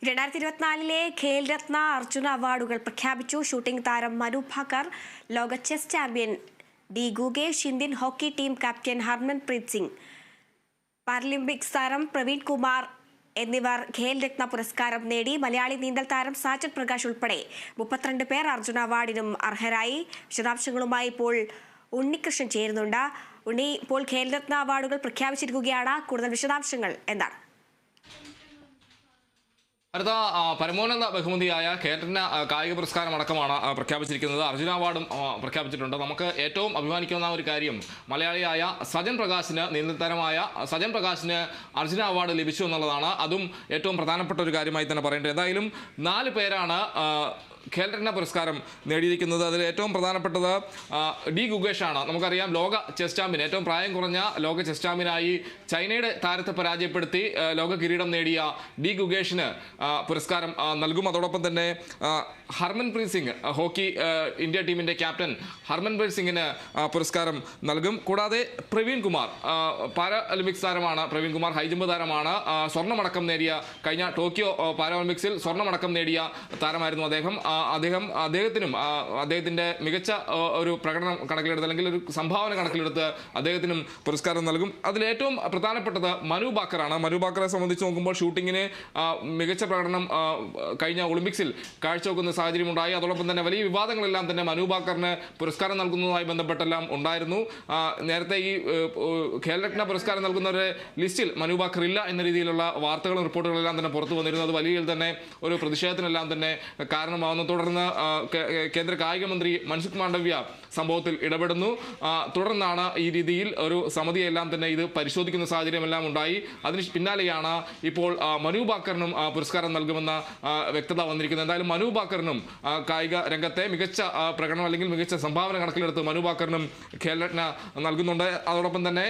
2024 ഖേൽ രത്ന അർജുന അവാർഡുകൾ പ്രഖ്യാപിച്ചു. ഷൂട്ടിംഗ് താരം മനു ഭാക്കർ, ലോക chess champion D Gukesh, Indian hockey team captain Harmanpreet Singh, Paralympics താരം പ്രവീൺ കുമാർ എന്നിവർ ഖേൽ രത്ന പുരസ്കാരം നേടി. മലയാളി നീന്തൽ താരം സാജൻ പ്രകാശ് ഉൾപ്പെടെ 32 പേർ അർജുന അവാർഡിനും അർഹരായി. വിശദാംശങ്ങളുമായി ഇപ്പോൾ ഉണ്ണികൃഷ്ണൻ ചേരുന്നുണ്ട്. ഉണ്ണി, ഇപ്പോൾ ഖേൽ രത്ന അവാർഡുകൾ പ്രഖ്യാപിച്ചിരിക്കുകയാണ്. കൂടുതൽ വിശദാംശങ്ങൾ എന്താണ്? അടുത്ത പരമോന്നത ബഹുമതിയായ ഖേൽരത്ന കായിക പുരസ്കാരം അടക്കമാണ് പ്രഖ്യാപിച്ചിരിക്കുന്നത്. അർജുന അവാർഡും പ്രഖ്യാപിച്ചിട്ടുണ്ട്. നമുക്ക് ഏറ്റവും അഭിമാനിക്കുന്ന ഒരു കാര്യം, മലയാളിയായ സജൻ പ്രകാശിന്, നീന്തൽതാരമായ സജൻ പ്രകാശിന് അർജുന അവാർഡ് ലഭിച്ചു എന്നുള്ളതാണ്. അതും ഏറ്റവും പ്രധാനപ്പെട്ട ഒരു കാര്യമായി തന്നെ പറയേണ്ടത്. എന്തായാലും 4 പേരാണ് ഖേൽരത്ന പുരസ്കാരം നേടിയിരിക്കുന്നത്. അതിൽ ഏറ്റവും പ്രധാനപ്പെട്ടത് ഡി ഗുഗേഷാണ്. നമുക്കറിയാം, ലോക ചെസ് ചാമ്പ്യൻ, ഏറ്റവും പ്രായം കുറഞ്ഞ ലോക ചെസ് ചാമ്പ്യനായി ചൈനയുടെ താരത്തെ പരാജയപ്പെടുത്തി ലോക കിരീടം നേടിയ ഡി ഗുഗേഷിന് പുരസ്കാരം നൽകും. അതോടൊപ്പം തന്നെ ഹർമൻപ്രീത് സിംഗ്, ഹോക്കി ഇന്ത്യ ടീമിൻ്റെ ക്യാപ്റ്റൻ ഹർമൻപ്രീത് സിംഗിന് പുരസ്കാരം നൽകും. കൂടാതെ പ്രവീൺ കുമാർ, പാരാഒളിമ്പിക്സ് താരമാണ്. പ്രവീൺ കുമാർ ഹൈജമ്പ് താരമാണ്. സ്വർണ്ണമടക്കം നേടിയ, കഴിഞ്ഞ ടോക്കിയോ പാരാഒളിമ്പിക്സിൽ സ്വർണ്ണമടക്കം നേടിയ താരമായിരുന്നു അദ്ദേഹത്തിനും അദ്ദേഹത്തിൻ്റെ മികച്ച ഒരു പ്രകടനം കണക്കിലെടുത്ത്, അല്ലെങ്കിൽ ഒരു സംഭാവന കണക്കിലെടുത്ത് അദ്ദേഹത്തിനും പുരസ്കാരം നൽകും. അതിലേറ്റവും പ്രധാനപ്പെട്ടത് മനു ഭാക്കറാണ്. മനു ഭാക്കറെ സംബന്ധിച്ച് നോക്കുമ്പോൾ ഷൂട്ടിങ്ങിന് മികച്ച പ്രകടനം കഴിഞ്ഞ ഒളിമ്പിക്സിൽ കാഴ്ചവെക്കുന്ന സാഹചര്യമുണ്ടായി. അതോടൊപ്പം തന്നെ വലിയ വിവാദങ്ങളെല്ലാം തന്നെ മനു ഭാക്കറിന് പുരസ്കാരം നൽകുന്നതുമായി ബന്ധപ്പെട്ടെല്ലാം ഉണ്ടായിരുന്നു. നേരത്തെ ഈ ഖേൽരത്ന പുരസ്കാരം നൽകുന്നവരുടെ ലിസ്റ്റിൽ മനു ഭാക്കർ ഇല്ല എന്ന രീതിയിലുള്ള വാർത്തകളും റിപ്പോർട്ടുകളെല്ലാം തന്നെ പുറത്തു വന്നിരുന്നു. അത് വലിയ തന്നെ ഒരു പ്രതിഷേധത്തിനെല്ലാം തന്നെ കാരണമാവുന്നു. തുടർന്ന് കേന്ദ്ര കായിക മന്ത്രി മൻസുഖ് മാണ്ഡവ്യ സംഭവത്തിൽ ഇടപെടുന്നു. തുടർന്നാണ് ഈ രീതിയിൽ ഒരു സമിതിയെല്ലാം തന്നെ ഇത് പരിശോധിക്കുന്ന സാഹചര്യമെല്ലാം ഉണ്ടായി. അതിന് പിന്നാലെയാണ് ഇപ്പോൾ മനു ഭാക്കറിനും പുരസ്കാരം നൽകുമെന്ന വ്യക്തത വന്നിരിക്കുന്നത്. എന്തായാലും മനു ഭാക്കറിനും കായിക രംഗത്തെ മികച്ച പ്രകടനം, അല്ലെങ്കിൽ മികച്ച സംഭാവന കണക്കിലെടുത്ത് മനു ഭാക്കറിനും ഖേൽരത്ന നൽകുന്നുണ്ട്. അതോടൊപ്പം തന്നെ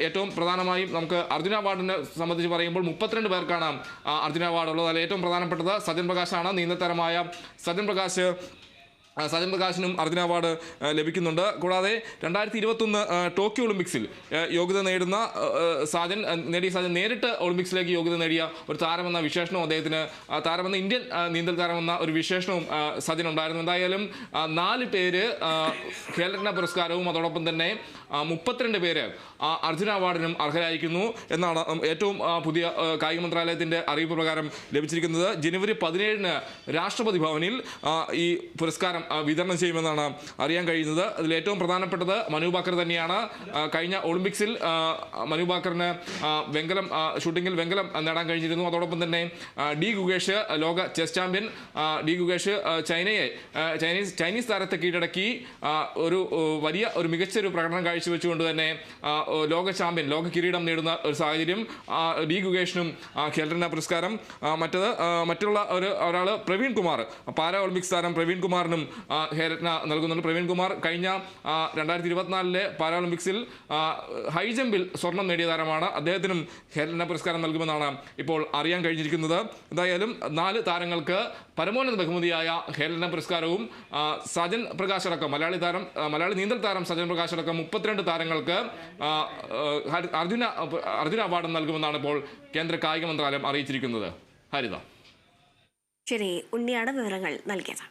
ഏറ്റവും പ്രധാനമായും നമുക്ക് അർജുന അവാർഡിനെ സംബന്ധിച്ച് പറയുമ്പോൾ 32 പേർക്കാണ് അർജുന അവാർഡ് ഉള്ളത്. അതിൽ ഏറ്റവും പ്രധാനപ്പെട്ടത് സജൻ പ്രകാശാണ്. നീന്തൽതാരമായ സജൻ പ്രകാശിനും അർജുന അവാർഡ് ലഭിക്കുന്നുണ്ട്. കൂടാതെ 2021 ടോക്കിയോ ഒളിമ്പിക്സിൽ യോഗ്യത നേടുന്ന സജൻ നേരിട്ട് ഒളിമ്പിക്സിലേക്ക് യോഗ്യത നേടിയ ഒരു താരമെന്ന വിശേഷണവും അദ്ദേഹത്തിന്, താരമെന്ന ഇന്ത്യൻ നീന്തൽ താരമെന്ന ഒരു വിശേഷണവും സജൻ ഉണ്ടായിരുന്നു. എന്തായാലും 4 പേര് ഖേൽരത്ന പുരസ്കാരവും അതോടൊപ്പം തന്നെ 32 പേര് അർജുന അവാർഡിനും അർഹരായിരിക്കുന്നു എന്നാണ് ഏറ്റവും പുതിയ കായിക മന്ത്രാലയത്തിൻ്റെ അറിയിപ്പ് പ്രകാരം ലഭിച്ചിരിക്കുന്നത്. ജനുവരി 17 രാഷ്ട്രപതി ഭവനിൽ ഈ പുരസ്കാരം വിതരണം ചെയ്യുമെന്നാണ് അറിയാൻ കഴിയുന്നത്. അതിൽ ഏറ്റവും പ്രധാനപ്പെട്ടത് മനു ഭാക്കർ തന്നെയാണ്. കഴിഞ്ഞ ഒളിമ്പിക്സിൽ മനു ഭാക്കറിന് ഷൂട്ടിങ്ങിൽ വെങ്കലം നേടാൻ കഴിഞ്ഞിരുന്നു. അതോടൊപ്പം തന്നെ ഡി ഗുഗേഷ്, ലോക chess champion D Gukesh Chinese താരത്തെ കീഴടക്കി ഒരു മികച്ചൊരു പ്രകടനം കാഴ്ചവെച്ചുകൊണ്ട് തന്നെ ലോക ചാമ്പ്യൻ, ലോക കിരീടം നേടുന്ന ഒരു സാഹചര്യം. ഡി ഗുഗേഷിനും ഖേൽരത്ന പുരസ്കാരം. മറ്റുള്ള ഒരാൾ പ്രവീൺ കുമാർ, പാരാ ഒളിമ്പിക്സ് താരം പ്രവീൺ കുമാറിനും ഖേൽരത്ന നൽകുന്നുണ്ട്. പ്രവീൺ കുമാർ കഴിഞ്ഞ 2024 പാരാഒളിമ്പിക്സിൽ ഹൈ ജമ്പിൽ സ്വർണം നേടിയ താരമാണ്. അദ്ദേഹത്തിനും ഖേൽരത്ന പുരസ്കാരം നൽകുമെന്നാണ് ഇപ്പോൾ അറിയാൻ കഴിഞ്ഞിരിക്കുന്നത്. എന്തായാലും 4 താരങ്ങൾക്ക് പരമോന്നത ബഹുമതിയായ ഖേൽരത്ന പുരസ്കാരവും സജൻ പ്രകാശ് അടക്കം, മലയാളി നീന്തൽ താരം സജൻ പ്രകാശ് അടക്കം 32 താരങ്ങൾക്ക് അർജുന അവാർഡ് നൽകുമെന്നാണ് ഇപ്പോൾ കേന്ദ്ര കായിക മന്ത്രാലയം അറിയിച്ചിരിക്കുന്നത്. ഹരിത. ശരി, ഉണ്ണിയാണ് വിവരങ്ങൾ നൽകിയത്.